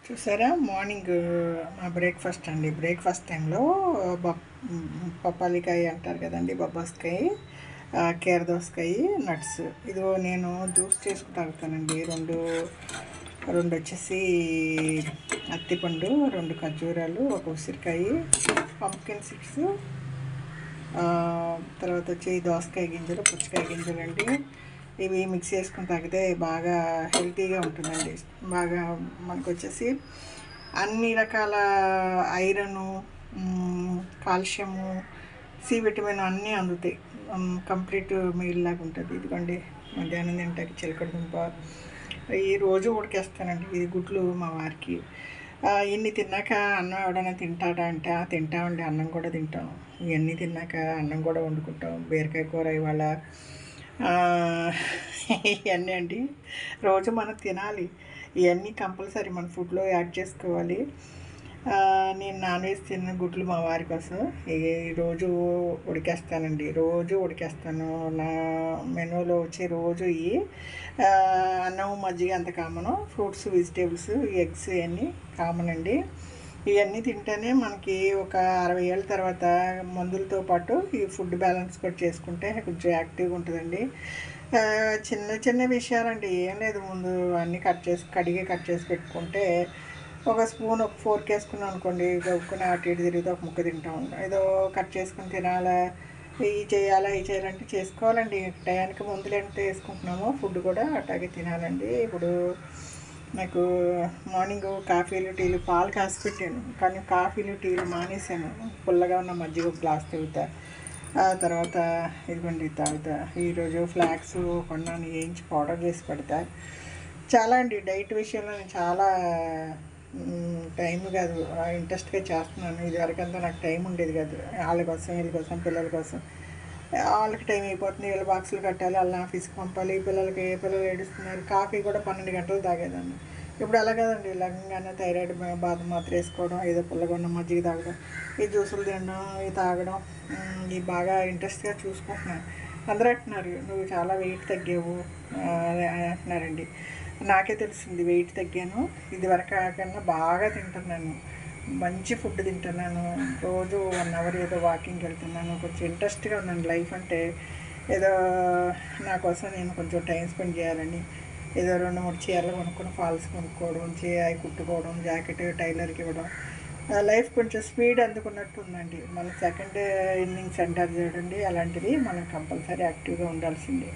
చూసారా మార్నింగ్ మా బ్రేక్ఫాస్ట్ అండి. బ్రేక్ఫాస్ట్ టైంలో పప్పాలికాయ అంటారు కదండి, బొబ్బాస్కాయ, కీరదోసకాయ, నట్స్. ఇదిగో నేను జ్యూస్ చేసుకుని తాగుతానండి. రెండు రెండు వచ్చేసి అత్తిపండు, రెండు ఖర్జూరాలు, ఒక ఉసిరికాయ, పంప్కిన్ సీడ్స్, తర్వాత వచ్చి దోసకాయ గింజలు, పుచ్చకాయ గింజలు అండి. ఇవి మిక్స్ చేసుకుని తాగితే బాగా హెల్తీగా ఉంటుందండి. బాగా మనకు వచ్చేసి అన్ని రకాల ఐరను, కాల్షియము, సి విటమిన్ అన్నీ అందుతాయి. కంప్లీట్ మీల్ లాగా ఉంటుంది. ఇదిగోండి మధ్యాహ్నం తింటాకి చిలకడ దుంప ఈ రోజు ఉడికేస్తానండి. ఇది గుడ్లు మా వారికి. ఇన్ని తిన్నాక అన్నం ఎవడైనా తింటాడా అంటే తింటామండి. అన్నం కూడా తింటాం. ఇవన్నీ తిన్నాక అన్నం కూడా వండుకుంటాం. బీరకాయ కూర ఇవాళ. ఇవన్నీ అండి రోజు మనం తినాలి. ఇవన్నీ కంపల్సరీ మన ఫుడ్లో యాడ్ చేసుకోవాలి. నేను నాన్ వెజ్ తిన్న గుడ్లు మా వారి కోసం రోజు ఉడికేస్తానండి. రోజు ఉడికేస్తాను. నా మెనూలో వచ్చి రోజు ఇవి అన్నం, మజ్జిగ అంత కామను. ఫ్రూట్స్, వెజిటేబుల్స్, ఎగ్స్ ఇవన్నీ కామన్ అండి. ఇవన్నీ తింటేనే మనకి ఒక 60 ఏళ్ళ తర్వాత మందులతో పాటు ఈ ఫుడ్ బ్యాలెన్స్ కూడా చేసుకుంటే కొంచెం యాక్టివ్గా ఉంటుందండి. చిన్న చిన్న విషయాలండి, ఏం లేదు. ముందు అన్నీ కడిగి కట్ చేసి పెట్టుకుంటే ఒక స్పూన్, ఒక ఫోర్క్ వేసుకున్నాం అనుకోండి, గబుక్కుని అటు ఇటు తిరిగితే ఒక ముక్క తింటాం. ఏదో కట్ చేసుకుని తినాలా, ఇవి చేయాలా, ఇవి చేయాలంటే చేసుకోవాలండి. టయానికి మందులు ఎంత వేసుకుంటున్నామో ఫుడ్ కూడా అట్లాగే తినాలండి. ఇప్పుడు నాకు మార్నింగ్ కాఫీలు, టీలు, పాలు కాసి పెట్టాను, కానీ కాఫీలు, టీలు మానేశాను. పుల్లగా ఉన్న మజ్జిగ ఒక గ్లాస్ తాగుతా. ఆ తర్వాత ఇదిగోండి తాగుతా. ఈరోజు ఫ్లాక్స్ కొన్నాను, వేయించి పౌడర్ చేసి పెడతా. చాలా అండి డైట్ విషయంలో నేను చాలా టైం కాదు, ఇంట్రెస్ట్గా చేస్తున్నాను. ఇదివరకంతా నాకు టైం ఉండేది కాదు. వాళ్ళ కోసం, వీళ్ళ కోసం, పిల్లల కోసం. వాళ్ళకి టైం అయిపోతుంది, వీళ్ళ బాక్సులు కట్టాలి, వాళ్ళని ఆఫీస్కి పంపాలి, పిల్లలకి ఏ పిల్లలు ఏడుస్తున్నారు. కాఫీ కూడా 12 గంటలు తాగేదాన్ని. ఇప్పుడు అలా కదండి. లగ్నంగానే థైరాయిడ్ బాదం మాత్ర వేసుకోవడం, ఏదో పుల్లగా ఉన్న మజ్జిగ తాగడం, ఈ జ్యూసులు తినడం, ఇవి తాగడం, ఇవి బాగా ఇంట్రెస్ట్గా చూసుకుంటున్నాను. అందరూ అంటున్నారు నువ్వు చాలా వెయిట్ తగ్గావు అంటున్నారండి. నాకే తెలిసింది వెయిట్ తగ్గాను. ఇది వరకు కన్నా బాగా తింటున్నాను, మంచి ఫుడ్ తింటున్నాను. రోజు 1 అవర్ ఏదో వాకింగ్కి వెళ్తున్నాను. కొంచెం ఇంట్రెస్ట్గా ఉన్నాను. లైఫ్ అంటే ఏదో నా కోసం నేను కొంచెం టైం స్పెండ్ చేయాలని, ఏదో 2-3 చీరలు కొనుక్కొని ఫాల్స్ కొనుక్కోవడం, అవి కుట్టుకోవడం, జాకెట్ టైలర్కి ఇవ్వడం, లైఫ్ కొంచెం స్పీడ్ అందుకున్నట్టు ఉందండి. మన సెకండ్ ఇన్నింగ్స్ అంటారు చూడండి, అలాంటిది మనం కంపల్సరీ యాక్టివ్గా ఉండాల్సిందే.